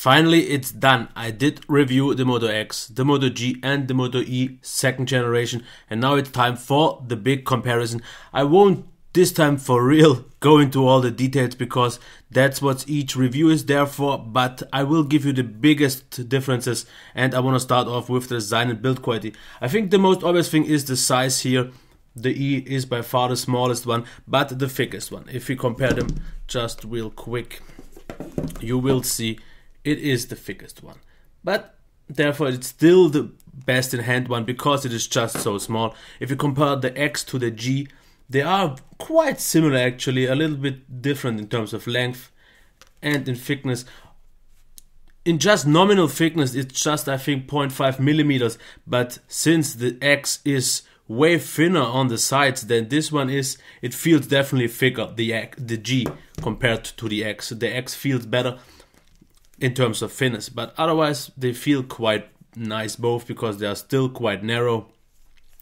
Finally, it's done. I did review the Moto X, the Moto G and the Moto E 2nd generation, and now it's time for the big comparison. I won't this time for real go into all the details because that's what each review is there for, but I will give you the biggest differences, and I want to start off with the design and build quality. I think the most obvious thing is the size here. The E is by far the smallest one, but the thickest one. If we compare them just real quick, you will see it is the thickest one. But therefore it's still the best in hand one because it is just so small. If you compare the X to the G, they are quite similar actually, a little bit different in terms of length and in thickness. In just nominal thickness, it's just I think 0.5 millimeters, but since the X is way thinner on the sides than this one is, it feels definitely thicker, the G compared to the X. The X feels better in terms of thinness, but otherwise they feel quite nice both because they are still quite narrow.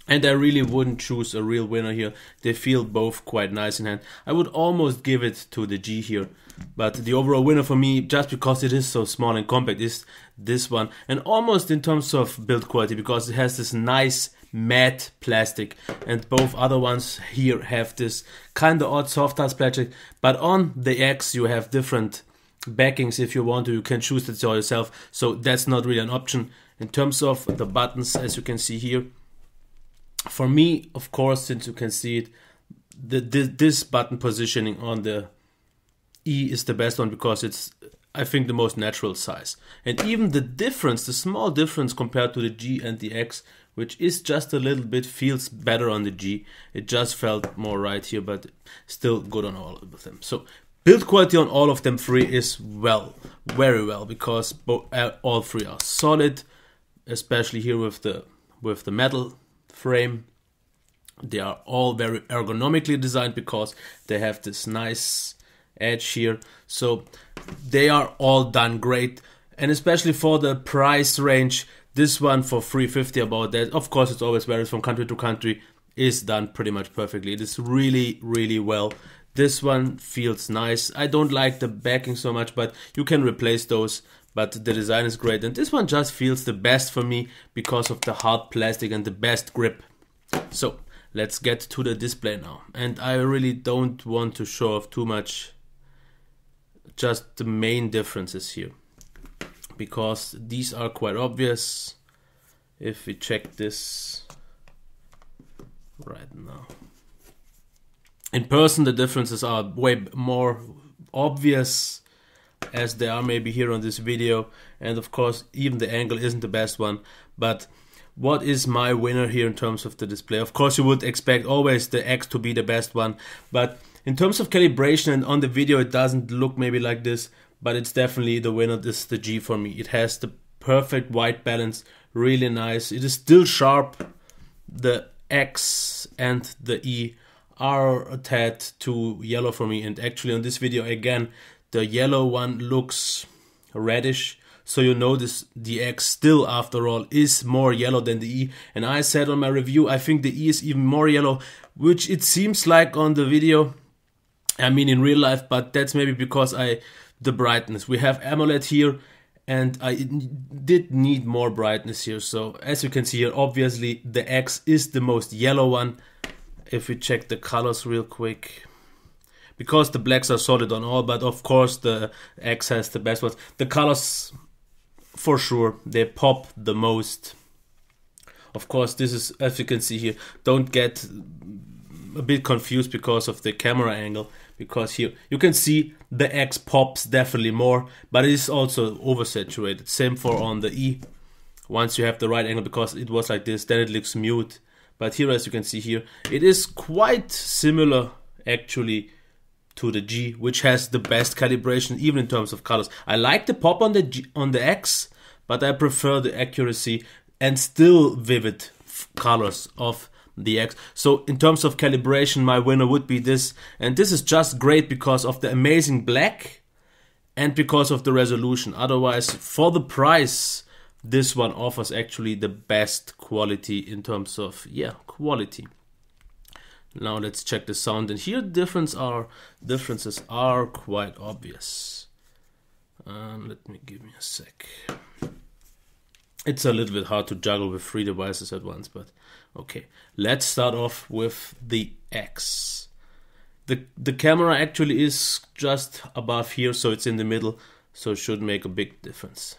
And I really wouldn't choose a real winner here. They feel both quite nice in hand. I would almost give it to the G here. But the overall winner for me, just because it is so small and compact, is this one. And almost in terms of build quality, because it has this nice matte plastic. And both other ones here have this kind of odd soft touch plastic. But on the X you have different backings if you want to. You can choose it yourself. So that's not really an option. In terms of the buttons, as you can see here, for me, of course, since you can see it, this button positioning on the E is the best one because it's, I think, the most natural size. And even the difference, the small difference compared to the G and the X, which is just a little bit, feels better on the G. It just felt more right here, but still good on all of them. So build quality on all of them three is well, very well, because all three are solid, especially here with the metal frame. They are all very ergonomically designed because they have this nice edge here, so they are all done great. And especially for the price range, this one for $350, about that, of course it always varies from country to country, is done pretty much perfectly. It is really, really well. This one feels nice. I don't like the backing so much, but you can replace those. But the design is great, and this one just feels the best for me because of the hard plastic and the best grip. So let's get to the display now, and I really don't want to show off too much, just the main differences here, because these are quite obvious. If we check this right now, in person the differences are way more obvious as they are maybe here on this video, and of course even the angle isn't the best one. But what is my winner here in terms of the display? Of course you would expect always the X to be the best one, but in terms of calibration and on the video it doesn't look maybe like this, but it's definitely the winner. This is the G for me. It has the perfect white balance, really nice. It is still sharp. The X and the E are a tad too yellow for me, and actually on this video again the yellow one looks reddish, so you notice the X still after all is more yellow than the E. And I said on my review I think the E is even more yellow, which it seems like on the video, I mean in real life, but that's maybe because the brightness. We have AMOLED here, and I did need more brightness here. So as you can see here, obviously the X is the most yellow one. If we check the colors real quick, because the blacks are solid on all, but of course the X has the best ones. The colors, for sure, they pop the most. Of course, this is, as you can see here, don't get a bit confused because of the camera angle, because here you can see the X pops definitely more, but it is also oversaturated. Same for on the E. Once you have the right angle, because it was like this, then it looks mute. But here, as you can see here, it is quite similar actually to the G, which has the best calibration even in terms of colors. I like the pop on the X, but I prefer the accuracy and still vivid colors of the X. So in terms of calibration, my winner would be this, and this is just great because of the amazing black and because of the resolution. Otherwise, for the price, this one offers actually the best quality in terms of quality. Now let's check the sound, and here differences are quite obvious. Give me a sec. It's a little bit hard to juggle with 3 devices at once, but okay. Let's start off with the X. The camera actually is just above here, so it's in the middle, so it should make a big difference.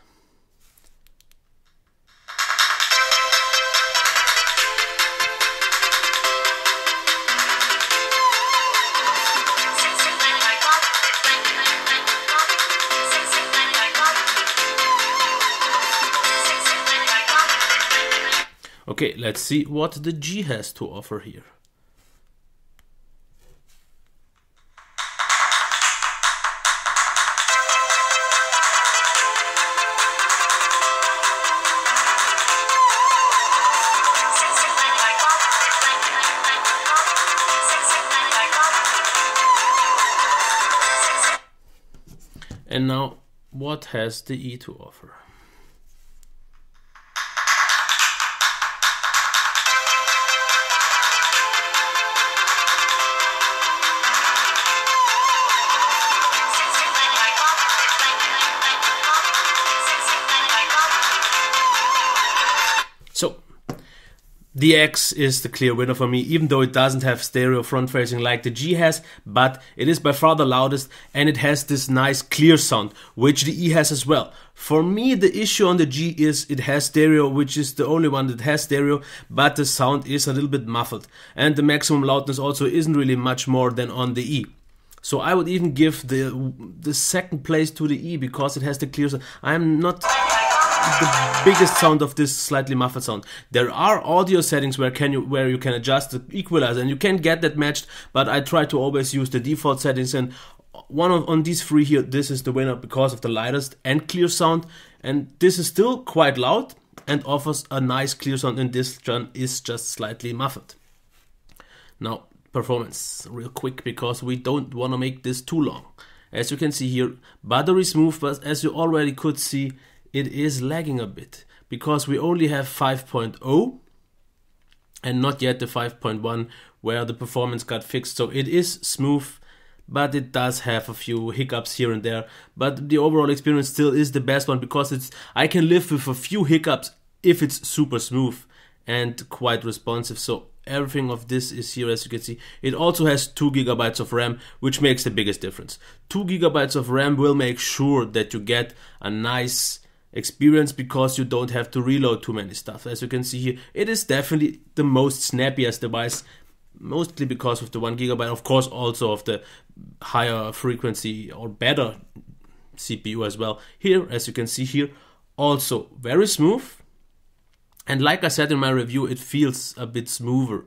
Okay, let's see what the G has to offer here. And now, what has the E to offer? So, the X is the clear winner for me, even though it doesn't have stereo front facing like the G has, but it is by far the loudest and it has this nice clear sound, which the E has as well. For me, the issue on the G is it has stereo, which is the only one that has stereo, but the sound is a little bit muffled and the maximum loudness also isn't really much more than on the E. So I would even give the second place to the E because it has the clear sound. I'm not the biggest sound of this slightly muffled sound. There are audio settings where you can adjust the equalizer and you can get that matched, but I try to always use the default settings, and on these 3 here, this is the winner because of the lightest and clear sound, and this is still quite loud and offers a nice clear sound, and this one is just slightly muffled. Now, performance real quick because we don't want to make this too long. As you can see here, battery smooth, but as you already could see, it is lagging a bit because we only have 5.0 and not yet the 5.1 where the performance got fixed. So it is smooth, but it does have a few hiccups here and there. But the overall experience still is the best one because I can live with a few hiccups if it's super smooth and quite responsive. So everything of this is here, as you can see. It also has 2 GB of RAM, which makes the biggest difference. 2 GB of RAM will make sure that you get a nice experience because you don't have to reload too many stuff. As you can see here, it is definitely the most snappiest device, mostly because of the 1 GB, of course also of the higher frequency or better CPU as well. Here, as you can see here, also very smooth, and like I said in my review, it feels a bit smoother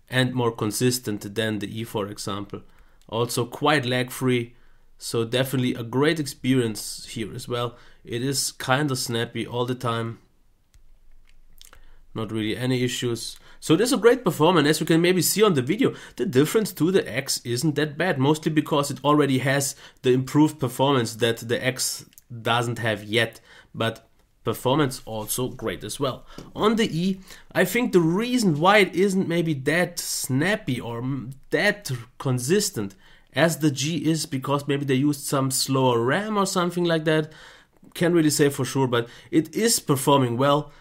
and more consistent than the E, for example. Also quite lag free, so definitely a great experience here as well. It is kind of snappy all the time, not really any issues. So it is a great performance. As you can maybe see on the video, the difference to the X isn't that bad, mostly because it already has the improved performance that the X doesn't have yet, but performance also great as well. On the E, I think the reason why it isn't maybe that snappy or that consistent as the G is because maybe they used some slower RAM or something like that. Can't really say for sure, but it is performing well,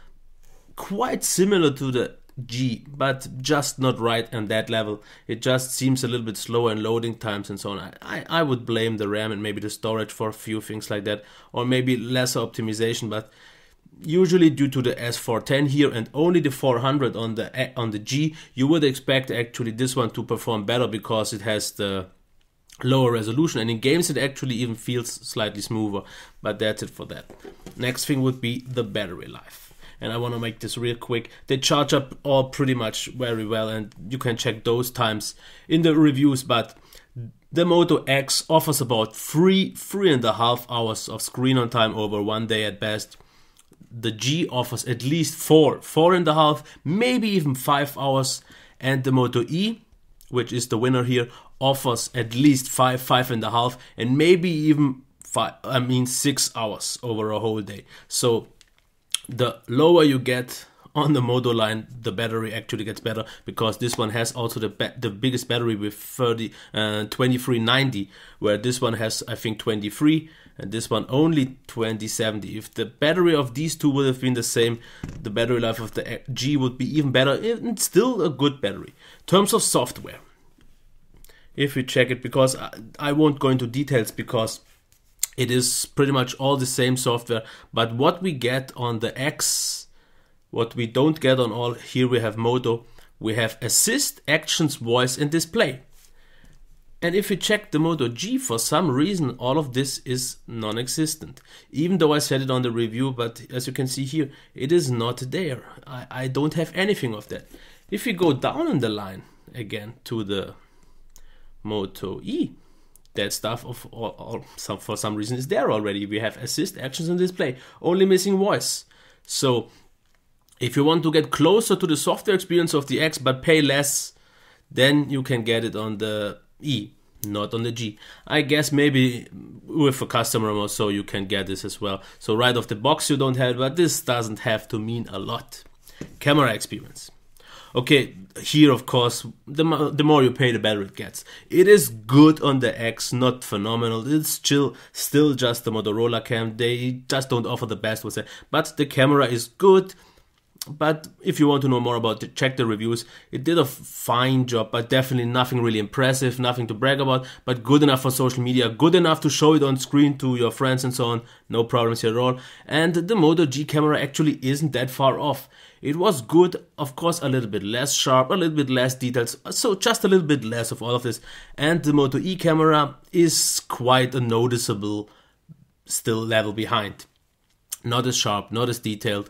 quite similar to the G, but just not right on that level. It just seems a little bit slower in loading times and so on. I would blame the RAM and maybe the storage for a few things like that, or maybe lesser optimization, but usually due to the S410 here and only the 400 on the G, you would expect actually this one to perform better because it has the lower resolution, and in games it actually even feels slightly smoother, but that's it for that. Next thing would be the battery life, and I want to make this real quick. They charge up all pretty much very well, and you can check those times in the reviews, but the Moto X offers about 3.5 hours of screen on time over 1 day at best. The G offers at least 4.5, maybe even 5 hours, and the Moto E, which is the winner here, offers at least 5.5, and maybe even 6 hours over a whole day. So the lower you get on the Moto line, the battery actually gets better, because this one has also the biggest battery with 2390, where this one has, I think, 23, and this one only 2070. If the battery of these two would have been the same, the battery life of the G would be even better. It's still a good battery. In terms of software, if we check it, because I won't go into details because it is pretty much all the same software, but what we get on the X, what we don't get on all, here we have Moto, we have assist, actions, voice and display. And if we check the Moto G, for some reason all of this is non-existent. Even though I said it on the review, but as you can see here, it is not there. I don't have anything of that. If we go down in the line again to the Moto E, that stuff for some reason is there already. We have assist, actions and display, only missing voice. So if you want to get closer to the software experience of the X but pay less, then you can get it on the E, not on the G. I guess maybe with a customer or so you can get this as well. So right off the box you don't have it, but this doesn't have to mean a lot. Camera experience. Okay, here of course, the more you pay, the better it gets. It is good on the X, not phenomenal. It's still just the Motorola cam. They just don't offer the best with it. But the camera is good. But if you want to know more about it, check the reviews. It did a fine job, but definitely nothing really impressive, nothing to brag about, but good enough for social media, good enough to show it on screen to your friends and so on. No problems here at all. And the Moto G camera actually isn't that far off. It was good, of course, a little bit less sharp, a little bit less details, so just a little bit less of all of this. And the Moto E camera is quite a noticeable still level behind. Not as sharp, not as detailed.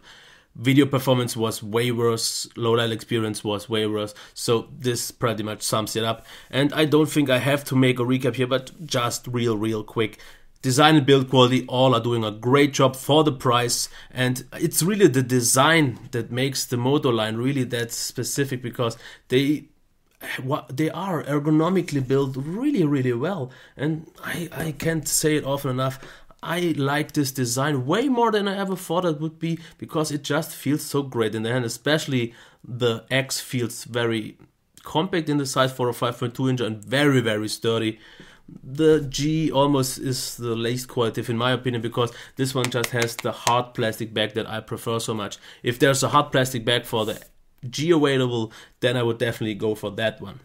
Video performance was way worse, low-light experience was way worse, so this pretty much sums it up. And I don't think I have to make a recap here, but just real quick. Design and build quality, all are doing a great job for the price, and it's really the design that makes the Moto line really that specific, because they are ergonomically built really well, and I can't say it often enough. I like this design way more than I ever thought it would be, because it just feels so great in the hand. Especially the X feels very compact in the size for a 5.2 inch and very sturdy. The G almost is the least qualitative in my opinion, because this one just has the hard plastic back that I prefer so much. If there's a hard plastic back for the G available, then I would definitely go for that one.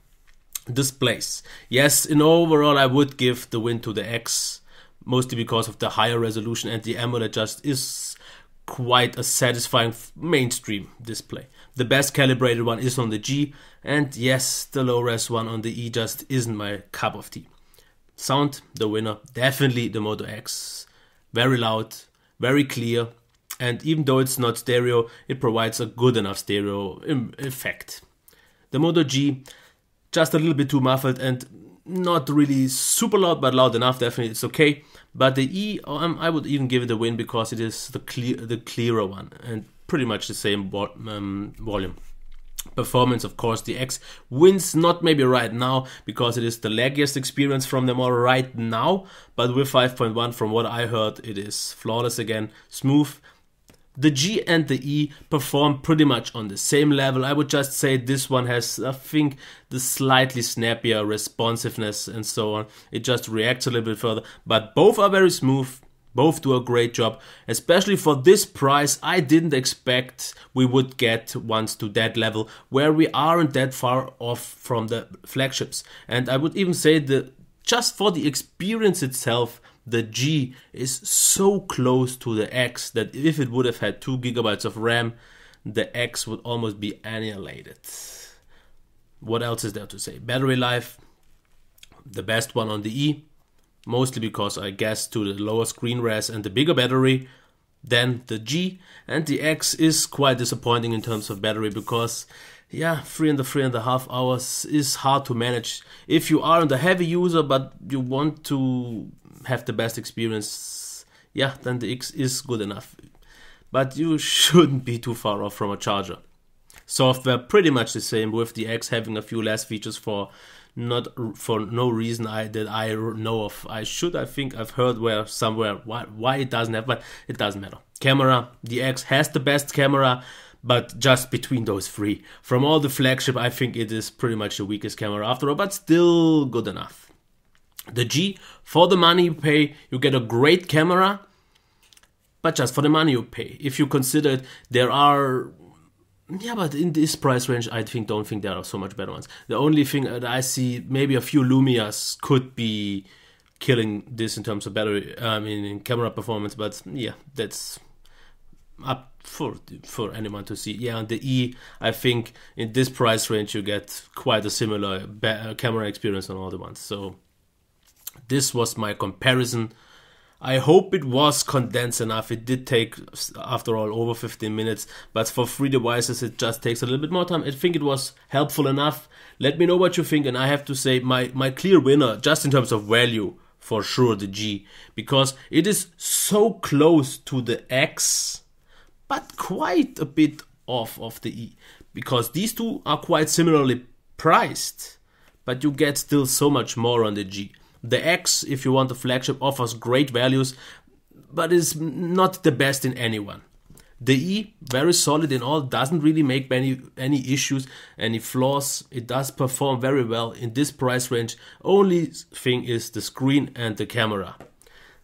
Displays. Yes, in overall I would give the win to the X, mostly because of the higher resolution, and the AMOLED just is quite a satisfying mainstream display. The best calibrated one is on the G, and yes, the low-res one on the E just isn't my cup of tea. Sound, the winner, definitely the Moto X. Very loud, very clear, and even though it's not stereo, it provides a good enough stereo effect. The Moto G, just a little bit too muffled and not really super loud, but loud enough, definitely it's okay. But the E, I would even give it a win, because it is the clearer one and pretty much the same volume. Performance, of course, the X wins, not maybe right now, because it is the laggiest experience from them all right now, but with 5.1, from what I heard, it is flawless again, smooth. The G and the E perform pretty much on the same level. I would just say this one has, I think, the slightly snappier responsiveness and so on. It just reacts a little bit further, but both are very smooth. Both do a great job, especially for this price. I didn't expect we would get ones to that level, where we aren't that far off from the flagships. And I would even say that just for the experience itself, the G is so close to the X that if it would have had 2 GB of RAM, the X would almost be annihilated. What else is there to say? Battery life, the best one on the E, mostly because I guess to the lower screen res and the bigger battery than the G. And the X is quite disappointing in terms of battery, because yeah, 3.5 hours is hard to manage. If you aren't a heavy user but you want to have the best experience, yeah, then the X is good enough. But you shouldn't be too far off from a charger. Software pretty much the same, with the X having a few less features for no reason that I know of. I think I've heard somewhere why it doesn't have, but it doesn't matter. Camera, the X has the best camera, but just between those three. From all the flagship, I think it is pretty much the weakest camera after all, but still good enough. The G, for the money you pay, you get a great camera, but just for the money you pay. If you consider it, there are, yeah, but in this price range, I don't think there are so much better ones. The only thing that I see, maybe a few Lumias could be killing this in terms of battery, in camera performance, but yeah, that's up for anyone to see. Yeah, and the E, I think in this price range you get quite a similar camera experience on all the ones. So this was my comparison. I hope it was condensed enough. It did take, after all, over 15 minutes, but for 3 devices it just takes a little bit more time. I think it was helpful enough. Let me know what you think, and I have to say my clear winner, just in terms of value, for sure the G, because it is so close to the X, but quite a bit off of the E, because these two are quite similarly priced, but you get still so much more on the G. The X, if you want a flagship, offers great values, but is not the best in any one. The E, very solid in all, doesn't really make any issues, any flaws. It does perform very well in this price range. Only thing is the screen and the camera.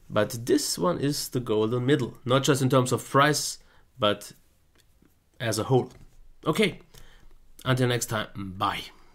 But this one is the golden middle, not just in terms of price, but as a whole. Okay, until next time, bye.